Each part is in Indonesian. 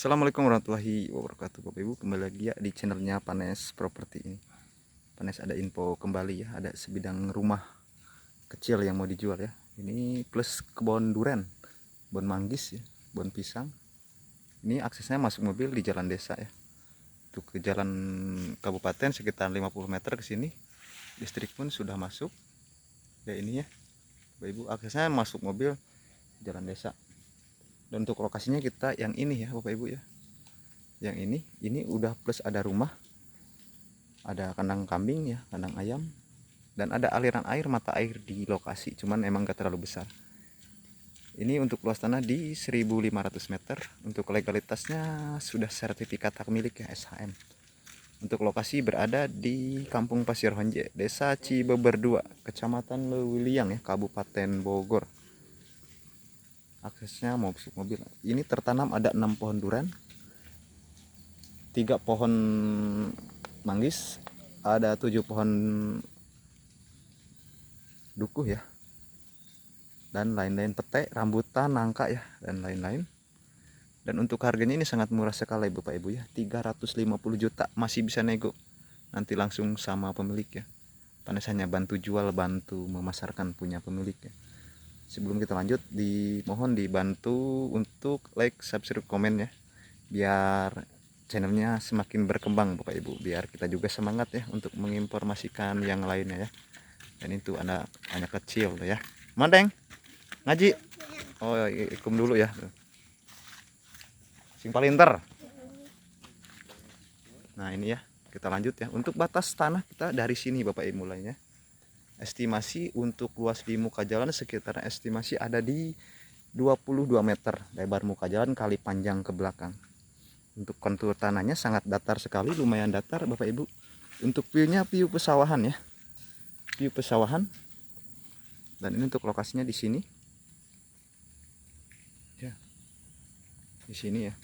Assalamualaikum warahmatullahi wabarakatuh, Bapak Ibu. Kembali lagi ya di channelnya Panes Properti ini. Panes ada info kembali ya, ada sebidang rumah kecil yang mau dijual ya. Ini plus kebun duren, kebun manggis ya, kebun pisang. Ini aksesnya masuk mobil di jalan desa ya. Untuk ke jalan kabupaten sekitar 50 meter ke sini. Listrik pun sudah masuk. Ya ini ya, Bapak Ibu, aksesnya masuk mobil jalan desa. Dan untuk lokasinya kita yang ini ya, Bapak Ibu ya. Yang ini udah plus ada rumah, ada kandang kambing ya, kandang ayam, dan ada aliran air, mata air di lokasi, cuman emang gak terlalu besar. Ini untuk luas tanah di 1500 meter. Untuk legalitasnya sudah sertifikat hak milik ya, SHM. Untuk lokasi berada di Kampung Pasir Honje, Desa Cibeber 2, Kecamatan Lewiliang ya, Kabupaten Bogor. Aksesnya mau masuk mobil. Ini tertanam ada 6 pohon durian, 3 pohon manggis, ada 7 pohon dukuh ya, dan lain-lain, pete, rambutan, nangka ya, dan lain-lain. Dan untuk harganya ini sangat murah sekali Bapak Ibu ya, 350 juta, masih bisa nego nanti langsung sama pemilik ya. Panes hanya bantu jual, bantu memasarkan punya pemilik ya. Sebelum kita lanjut, dimohon dibantu untuk like, subscribe, komen ya, biar channelnya semakin berkembang Bapak Ibu, biar kita juga semangat ya untuk menginformasikan yang lainnya ya. Dan itu anak kecil tuh ya, Mandeng ngaji, oh ikum dulu ya, sing palinter. Nah ini ya, kita lanjut ya. Untuk batas tanah kita dari sini Bapak Ibu mulainya. Estimasi untuk luas di muka jalan sekitar estimasi ada di 22 meter lebar muka jalan kali panjang ke belakang. Untuk kontur tanahnya sangat datar sekali, lumayan datar Bapak Ibu. Untuk view-nya view pesawahan ya, view pesawahan. Dan ini untuk lokasinya di sini ya, di sini ya.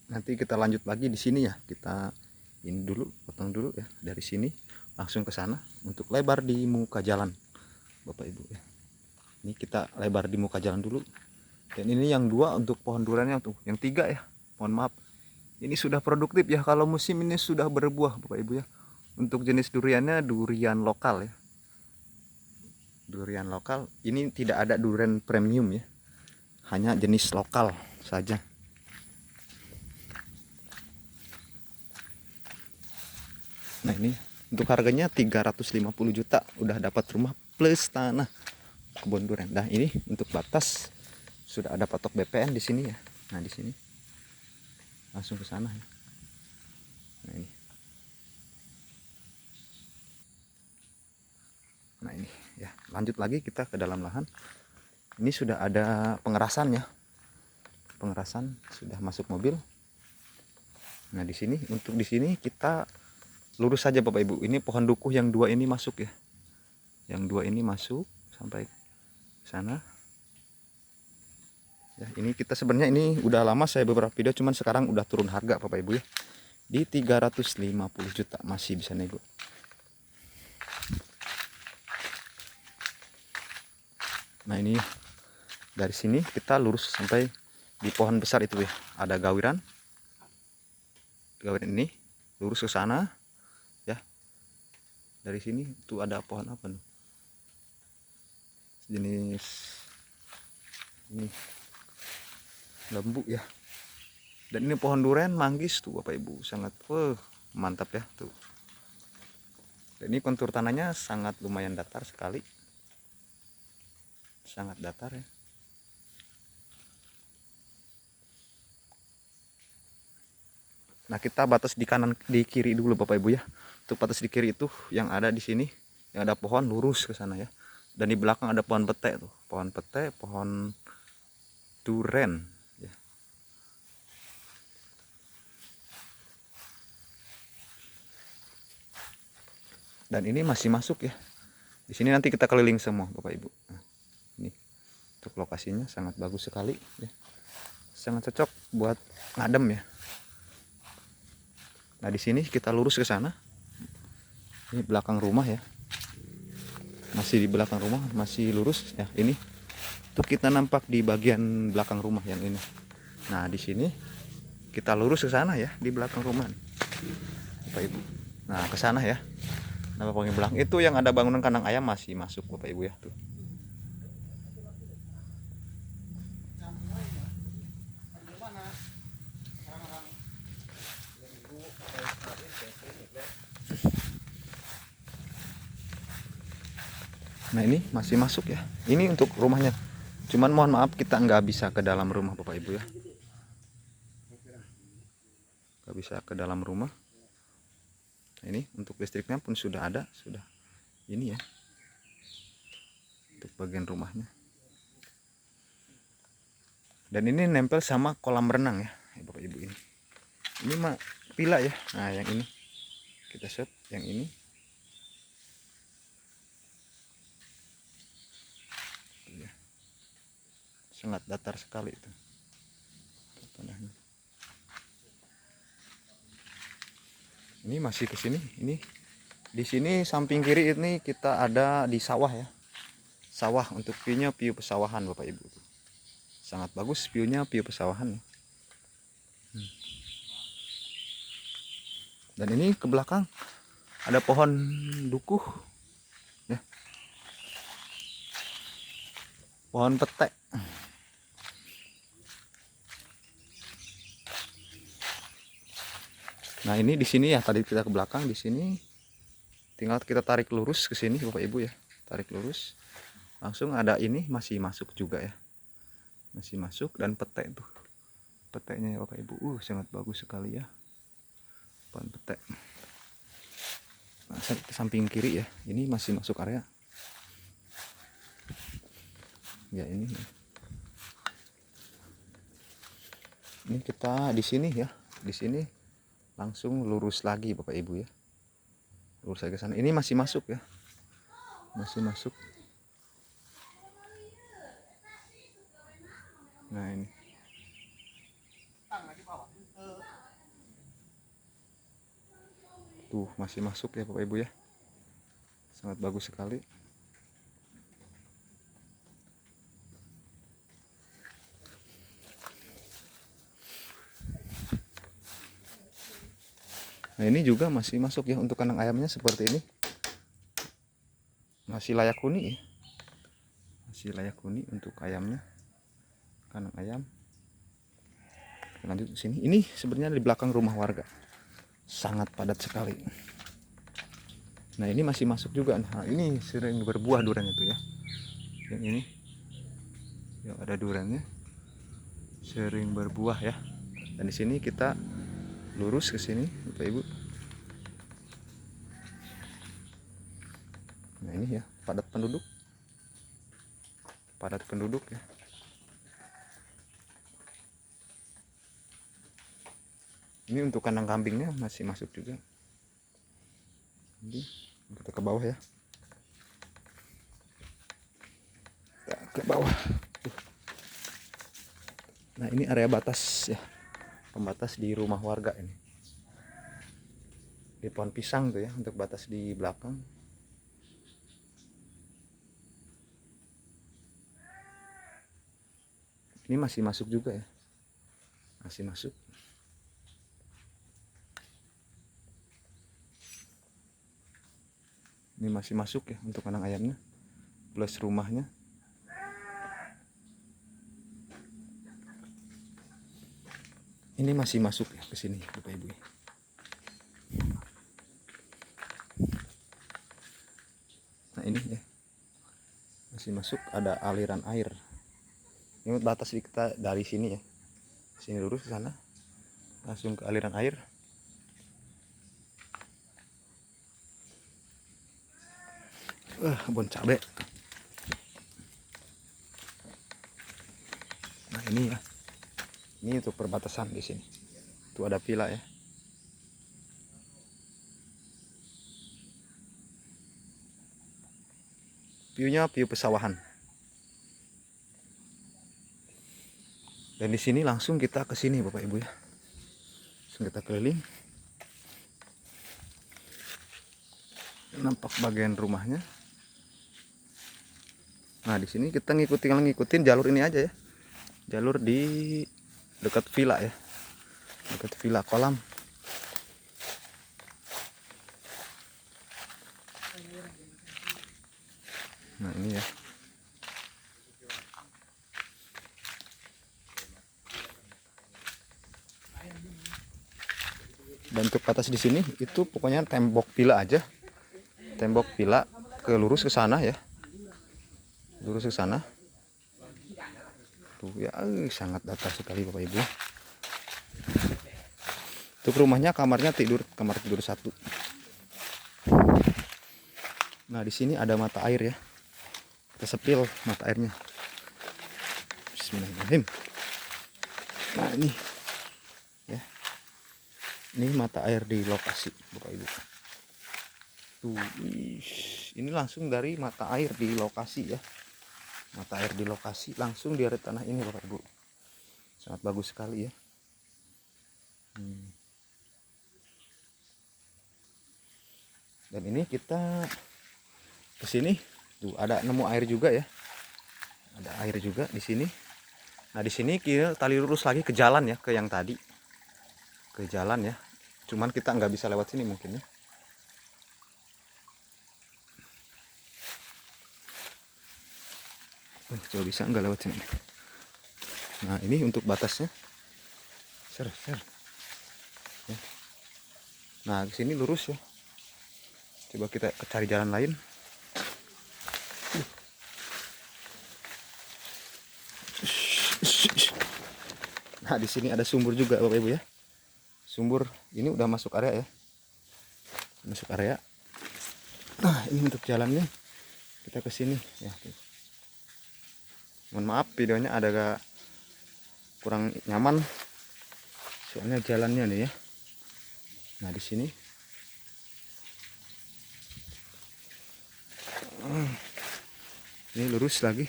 Nanti kita lanjut lagi di sini ya, kita ini dulu, potong dulu ya, dari sini langsung ke sana. Untuk lebar di muka jalan Bapak Ibu ya, ini kita lebar di muka jalan dulu. Dan ini yang 2 untuk pohon duriannya tuh, yang 3 ya, mohon maaf, ini sudah produktif ya, kalau musim ini sudah berbuah Bapak Ibu ya. Untuk jenis duriannya durian lokal ya, durian lokal. Ini tidak ada durian premium ya, hanya jenis lokal saja. Nah ini untuk harganya 350 juta, udah dapat rumah plus tanah kebun durian. Nah ini untuk batas sudah ada patok BPN di sini ya. Nah di sini langsung ke sana ya. Nah ini, nah ini ya, lanjut lagi kita ke dalam lahan. Ini sudah ada pengerasan ya, pengerasan sudah masuk mobil. Nah di sini, untuk di sini kita lurus saja Bapak Ibu. Ini pohon dukuh yang 2 ini masuk ya, yang 2 ini masuk sampai sana ya. Ini kita sebenarnya ini udah lama saya beberapa video, cuman sekarang udah turun harga Bapak Ibu ya, di 350 juta, masih bisa nego. Nah ini dari sini kita lurus sampai di pohon besar itu ya, ada gawiran ini, lurus ke sana ya. Dari sini tuh ada pohon apa nih, jenis ini lembu ya. Dan ini pohon durian manggis tuh Bapak Ibu, sangat mantap ya tuh. Dan ini kontur tanahnya sangat lumayan datar sekali, sangat datar ya. Nah kita batas di kanan di kiri dulu Bapak Ibu ya. Untuk batas di kiri itu yang ada di sini, yang ada pohon, lurus ke sana ya. Dan di belakang ada pohon pete tuh, pohon pete, pohon duren ya. Dan ini masih masuk ya. Di sini nanti kita keliling semua Bapak Ibu. Nah, ini untuk lokasinya sangat bagus sekali ya. Sangat cocok buat ngadem ya. Nah di sini kita lurus ke sana. Ini belakang rumah ya. masih di belakang rumah, masih lurus ya. Ini tuh kita nampak di bagian belakang rumah yang ini. Nah di sini kita lurus ke sana ya, di belakang rumah Bapak Ibu. Nah ke sana ya. Nah bagian belakang itu yang ada bangunan kandang ayam masih masuk Bapak Ibu ya tuh. Nah ini masih masuk ya. Ini untuk rumahnya. Cuman mohon maaf kita nggak bisa ke dalam rumah Bapak Ibu ya. Nggak bisa ke dalam rumah. Nah, ini untuk listriknya pun sudah ada, sudah ini ya. Untuk bagian rumahnya. Dan ini nempel sama kolam renang ya, Bapak Ibu ini. Ini mah pila ya. Nah yang ini kita set, yang ini. Sangat datar sekali itu tanahnya. Ini masih ke sini. Ini di sini samping kiri ini kita ada di sawah ya. Sawah untuk view-nya view pesawahan Bapak Ibu. Sangat bagus view-nya view pesawahan. Dan ini ke belakang ada pohon dukuh ya. Pohon petek. Nah ini di sini ya, tadi kita ke belakang, di sini tinggal kita tarik lurus ke sini Bapak Ibu ya, tarik lurus langsung ada ini masih masuk juga ya, masih masuk. Dan petek tuh peteknya ya Bapak Ibu, sangat bagus sekali ya pohon petek. Nah, samping kiri ya, ini masih masuk area ya. Ini kita di sini ya, di sini langsung lurus lagi Bapak Ibu ya, lurus lagi ke sana. Ini masih masuk ya, masih masuk. Nah ini tuh masih masuk ya Bapak Ibu ya, sangat bagus sekali. Nah ini juga masih masuk ya, untuk kandang ayamnya seperti ini masih layak huni ya, masih layak huni untuk ayamnya, kandang ayam. Lanjut ke sini, ini sebenarnya di belakang rumah warga, sangat padat sekali. Nah ini masih masuk juga. Nah ini sering berbuah durian itu ya, yang ini yang ada duriannya sering berbuah ya. Dan di sini kita lurus ke sini Bapak Ibu. Nah ini ya, padat penduduk ya. Ini untuk kandang kambingnya masih masuk juga. Jadi kita ke bawah ya, kita ke bawah. Nah ini area batas ya, pembatas di rumah warga ini. Di pohon pisang tuh ya, untuk batas di belakang. Ini masih masuk juga ya, masih masuk. Ini masih masuk ya untuk kandang ayamnya plus rumahnya. Ini masih masuk ya ke sini Bapak Ibu. Nah ini ya masih masuk, ada aliran air. Ini batas kita dari sini ya, sini lurus ke sana langsung ke aliran air. Kebun cabai. Nah ini ya, ini untuk perbatasan di sini. Itu ada villa ya. Viewnya view pesawahan. Dan di sini langsung kita ke sini Bapak Ibu ya. Langsung kita keliling. Nampak bagian rumahnya. Nah, di sini kita ngikutin jalur ini aja ya. Jalur di dekat villa ya. Dekat villa kolam. Nah, ini ya. Bentuk batas di sini itu pokoknya tembok villa aja. Tembok villa lurus ke sana ya. Lurus ke sana. Tuh ya, sangat datar sekali Bapak Ibu. Untuk rumahnya kamarnya kamar tidur 1. Nah, di sini ada mata air ya. Kita sepil mata airnya. Bismillahirrahmanirrahim. Nah, ini ya. Ini mata air di lokasi Bapak Ibu. Tuh, ini langsung dari mata air di lokasi ya. Mata air di lokasi langsung di area tanah ini Bapak Ibu. Sangat bagus sekali ya. Dan ini kita ke sini tuh ada nemu air juga ya. Ada air juga di sini. Nah, di sini kita tali lurus lagi ke jalan ya, ke yang tadi. Ke jalan ya. Cuman kita nggak bisa lewat sini mungkin ya. Coba bisa nggak lewat sini. Nah, ini untuk batasnya. Ser. Ya. Nah, ke sini lurus ya. Coba kita cari jalan lain. Nah, di sini ada sumur juga Bapak Ibu ya. Sumur ini udah masuk area ya. Masuk area. Nah, ini untuk jalannya. Kita ke sini ya. Mohon maaf videonya ada kurang nyaman. Soalnya jalannya nih ya. Nah, di sini. Ini lurus lagi.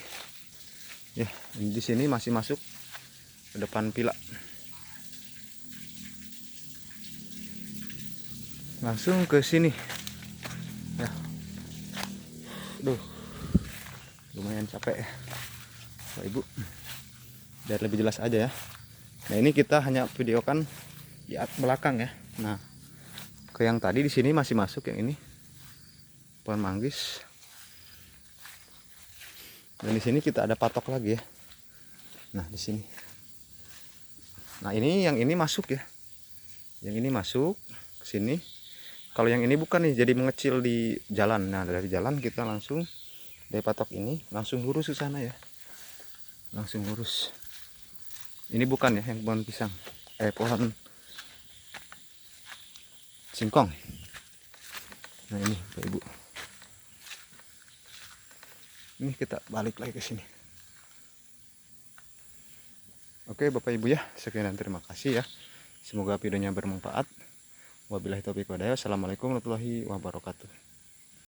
Ya, di sini masih masuk ke depan villa. Langsung ke sini. Ya. Aduh. Lumayan capek ya. Bapak Ibu. Biar lebih jelas aja ya. Nah, ini kita hanya videokan di belakang ya. Nah, ke yang tadi di sini masih masuk yang ini. Pohon manggis. Dan di sini kita ada patok lagi ya. Nah, di sini. Nah, yang ini masuk ya. Yang ini masuk ke sini. Kalau yang ini bukan nih, jadi mengecil di jalan. Nah, dari jalan kita langsung dari patok ini langsung lurus ke sana ya. Langsung lurus. Ini bukan ya yang pohon pisang. Pohon singkong. Nah, ini Bapak Ibu. Ini kita balik lagi ke sini. Oke Bapak Ibu ya, sekian dan terima kasih ya. Semoga videonya bermanfaat. Wabillahi taufiq wal hidayah. Assalamualaikum warahmatullahi wabarakatuh.